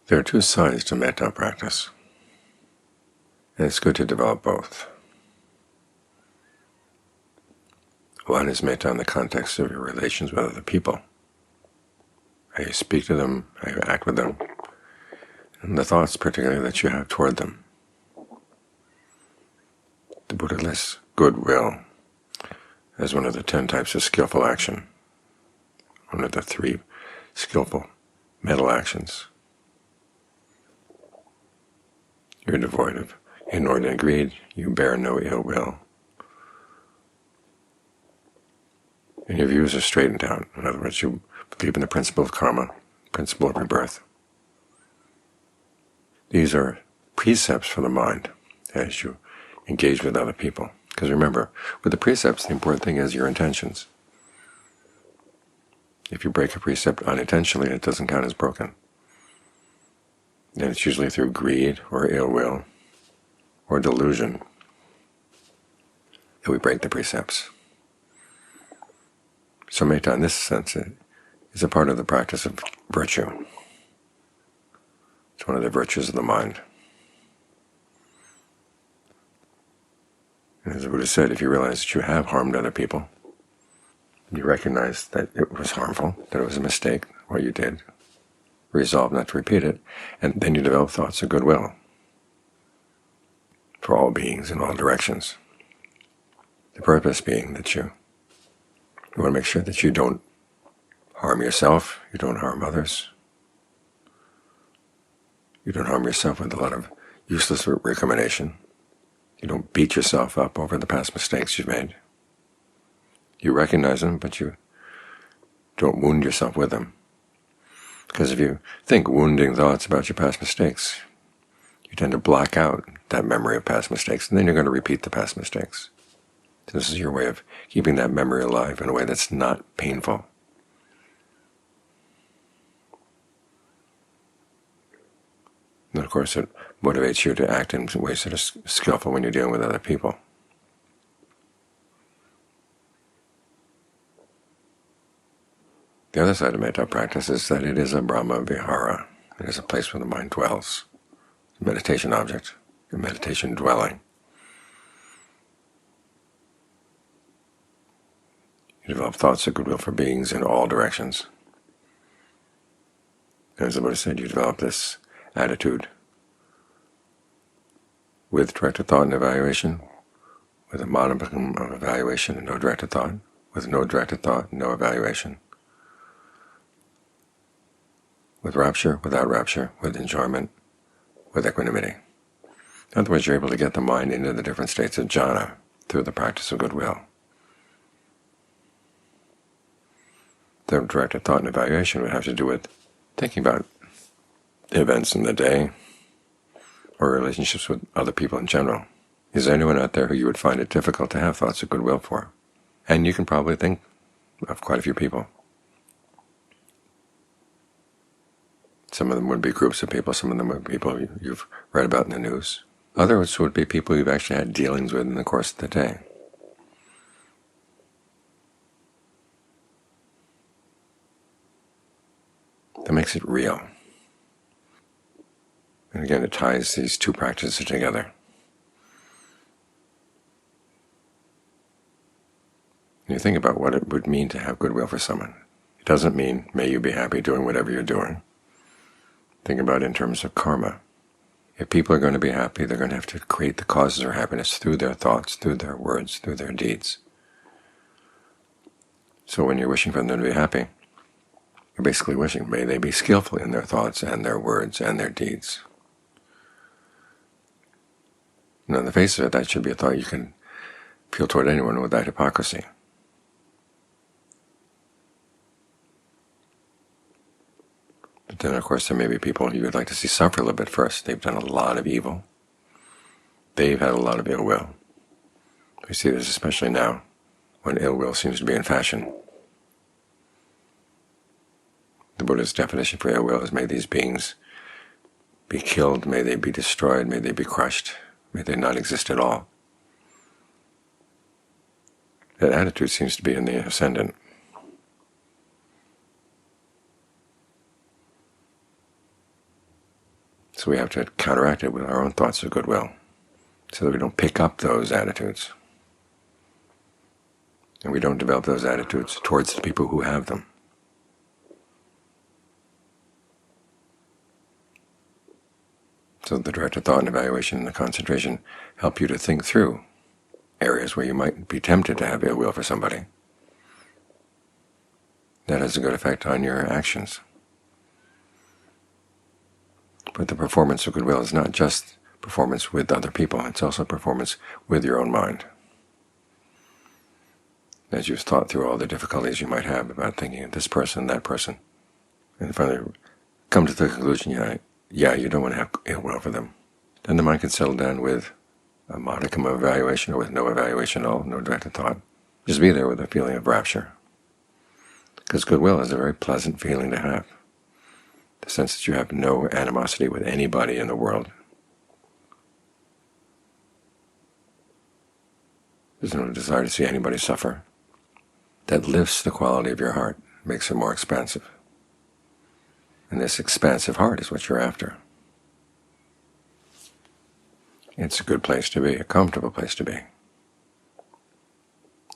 There are two sides to metta practice, and it's good to develop both. One is metta in the context of your relations with other people, how you speak to them, how you act with them, and the thoughts particularly that you have toward them. The Buddha lists goodwill as one of the 10 types of skillful action, one of the 3 skillful mental actions. You're devoid of inordinate greed, you bear no ill will, and your views are straightened out. In other words, you believe in the principle of karma, principle of rebirth. These are precepts for the mind as you engage with other people. Because remember, with the precepts, the important thing is your intentions. If you break a precept unintentionally, it doesn't count as broken. And it's usually through greed or ill will or delusion that we break the precepts. So metta, in this sense, is a part of the practice of virtue. It's one of the virtues of the mind. And as the Buddha said, if you realize that you have harmed other people, you recognize that it was harmful, that it was a mistake, what you did, resolve not to repeat it, and then you develop thoughts of goodwill for all beings in all directions. The purpose being that you want to make sure that you don't harm yourself, you don't harm others, you don't harm yourself with a lot of useless recrimination, you don't beat yourself up over the past mistakes you've made. You recognize them, but you don't wound yourself with them. Because if you think wounding thoughts about your past mistakes, you tend to block out that memory of past mistakes, and then you're going to repeat the past mistakes. So this is your way of keeping that memory alive in a way that's not painful. And of course, it motivates you to act in ways that are skillful when you're dealing with other people. The other side of metta practice is that it is a Brahma Vihara. It is a place where the mind dwells. It's a meditation object, a meditation dwelling. You develop thoughts of goodwill for beings in all directions. And as the Buddha said, you develop this attitude with directed thought and evaluation, with a modicum of evaluation and no directed thought, with no directed thought, no evaluation, with rapture, without rapture, with enjoyment, with equanimity. In other words, you're able to get the mind into the different states of jhana through the practice of goodwill. The directed thought and evaluation would have to do with thinking about events in the day or relationships with other people in general. Is there anyone out there who you would find it difficult to have thoughts of goodwill for? And you can probably think of quite a few people. Some of them would be groups of people, some of them would be people you've read about in the news. Others would be people you've actually had dealings with in the course of the day. That makes it real. And again, it ties these two practices together. You think about what it would mean to have goodwill for someone. It doesn't mean, may you be happy doing whatever you're doing. Think about it in terms of karma. If people are going to be happy, they're going to have to create the causes of happiness through their thoughts, through their words, through their deeds. So when you're wishing for them to be happy, you're basically wishing, may they be skillful in their thoughts and their words and their deeds. And on the face of it, that should be a thought you can feel toward anyone without hypocrisy. But then, of course, there may be people you would like to see suffer a little bit first. They've done a lot of evil. They've had a lot of ill will. We see this especially now, when ill will seems to be in fashion. The Buddha's definition for ill will is, may these beings be killed, may they be destroyed, may they be crushed, may they not exist at all. That attitude seems to be in the ascendant. So we have to counteract it with our own thoughts of goodwill, so that we don't pick up those attitudes, and we don't develop those attitudes towards the people who have them. So the directed thought and evaluation and the concentration help you to think through areas where you might be tempted to have ill will for somebody. That has a good effect on your actions. But the performance of goodwill is not just performance with other people, it's also performance with your own mind. As you've thought through all the difficulties you might have about thinking of this person, that person, and finally come to the conclusion, yeah, you don't want to have ill will for them, then the mind can settle down with a modicum of evaluation, or with no evaluation at all, no directed thought. Just be there with a feeling of rapture. Because goodwill is a very pleasant feeling to have, the sense that you have no animosity with anybody in the world. There's no desire to see anybody suffer. That lifts the quality of your heart, makes it more expansive. And this expansive heart is what you're after. It's a good place to be, a comfortable place to be.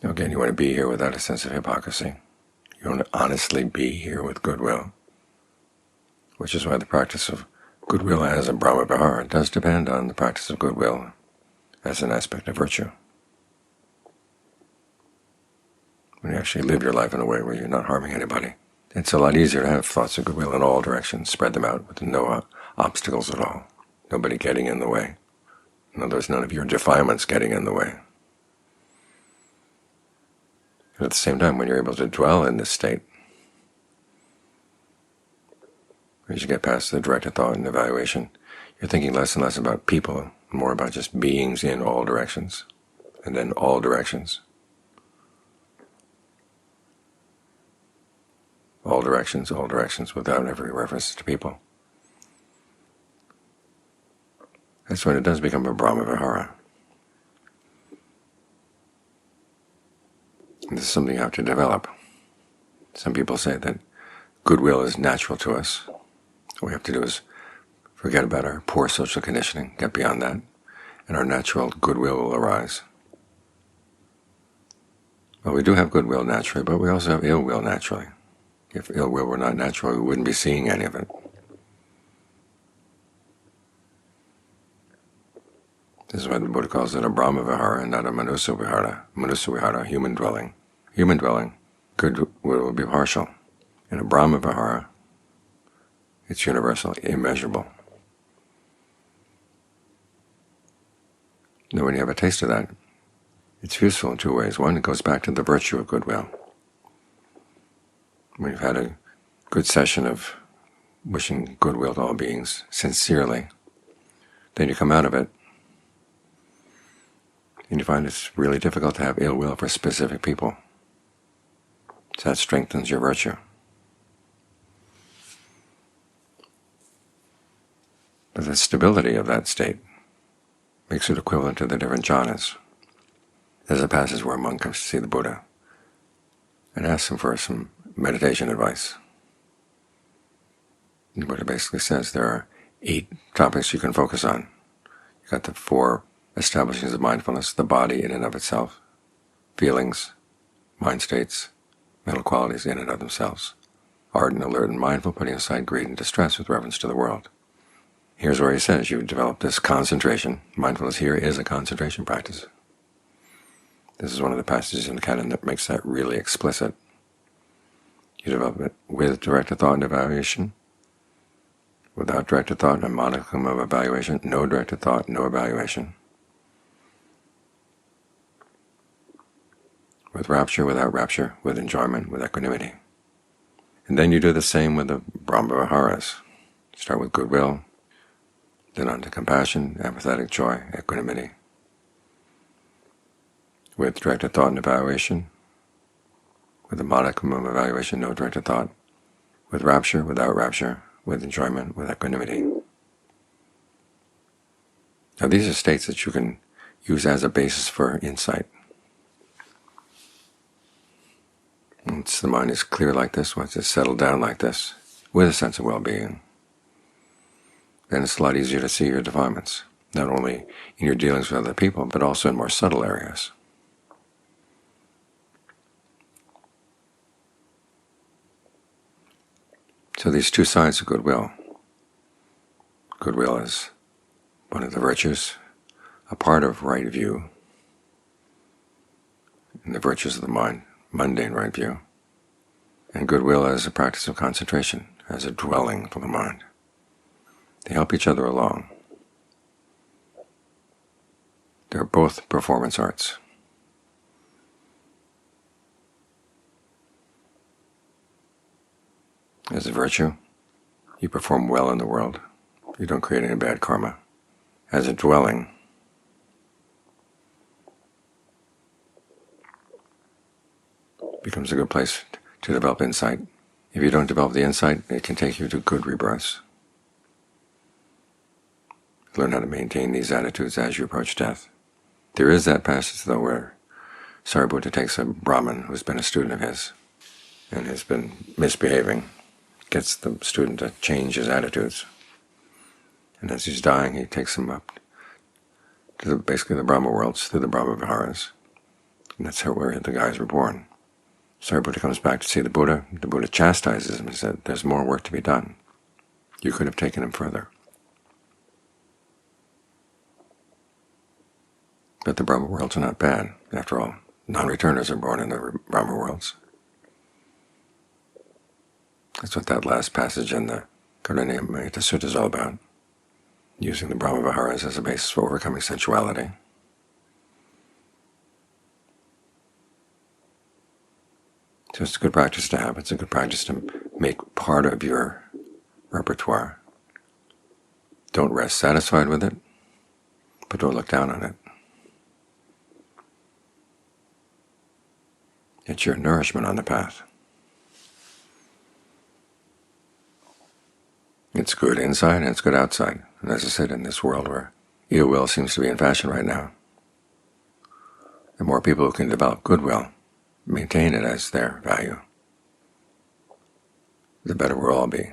Again, you want to be here without a sense of hypocrisy. You want to honestly be here with goodwill, which is why the practice of goodwill as a Brahma Vihara does depend on the practice of goodwill as an aspect of virtue. When you actually live your life in a way where you're not harming anybody, it's a lot easier to have thoughts of goodwill in all directions, spread them out with no obstacles at all, nobody getting in the way. In other words, none of your defilements getting in the way. And at the same time, when you're able to dwell in this state, as you get past the directed thought and evaluation, you're thinking less and less about people, more about just beings in all directions, and then all directions. All directions, without every reference to people. That's when it does become a Brahma Vihara. And this is something you have to develop. Some people say that goodwill is natural to us. All we have to do is forget about our poor social conditioning, get beyond that, and our natural goodwill will arise. Well, we do have goodwill naturally, but we also have ill will naturally. If ill will were not natural, we wouldn't be seeing any of it. This is why the Buddha calls it a Brahma Vihara and not a Manusa Vihara. Manusa Vihara, human dwelling. Human dwelling, goodwill will be partial. In a Brahma Vihara, it's universal, immeasurable. Now when you have a taste of that, it's useful in two ways. One, it goes back to the virtue of goodwill. When you've had a good session of wishing goodwill to all beings sincerely, then you come out of it, and you find it's really difficult to have ill will for specific people. So that strengthens your virtue. But the stability of that state makes it equivalent to the different jhanas. There's a passage where a monk comes to see the Buddha and asks him for some meditation advice. And the Buddha basically says there are 8 topics you can focus on. You've got the 4 establishings of mindfulness, the body in and of itself, feelings, mind states, mental qualities in and of themselves, ardent, alert, and mindful, putting aside greed and distress with reference to the world. Here's where he says you develop this concentration. Mindfulness here is a concentration practice. This is one of the passages in the canon that makes that really explicit. You develop it with directed thought and evaluation, without directed thought and a modicum of evaluation, no directed thought, no evaluation, with rapture, without rapture, with enjoyment, with equanimity. And then you do the same with the Brahma Viharas. Start with goodwill, then on to compassion, apathetic joy, equanimity, with directed thought and evaluation, with a modicum of evaluation, no directed thought, with rapture, without rapture, with enjoyment, with equanimity. Now these are states that you can use as a basis for insight. Once the mind is clear like this, once it's settled down like this, with a sense of well-being, then it's a lot easier to see your defilements, not only in your dealings with other people, but also in more subtle areas. So these two sides of goodwill. Goodwill is one of the virtues, a part of right view, and the virtues of the mind, mundane right view. And goodwill as a practice of concentration, as a dwelling for the mind. They help each other along. They're both performance arts. As a virtue, you perform well in the world. You don't create any bad karma. As a dwelling, it becomes a good place to develop insight. If you don't develop the insight, it can take you to good rebirths. Learn how to maintain these attitudes as you approach death. There is that passage, though, where Sariputta takes a Brahmin who's been a student of his and has been misbehaving, gets the student to change his attitudes. And as he's dying, he takes him up to basically the Brahma worlds, through the Brahma Viharas. And that's where the guys were born. Sariputta comes back to see the Buddha. The Buddha chastises him and said, there's more work to be done. You could have taken him further. But the Brahma worlds are not bad. After all, non-returners are born in the Brahma worlds. That's what that last passage in the Karunaniyamita Sutta is all about, using the Brahma Viharas as a basis for overcoming sensuality. So it's a good practice to have. It's a good practice to make part of your repertoire. Don't rest satisfied with it, but don't look down on it. It's your nourishment on the path. It's good inside and it's good outside. And as I said, in this world where ill will seems to be in fashion right now, the more people who can develop goodwill, maintain it as their value, the better we'll all be.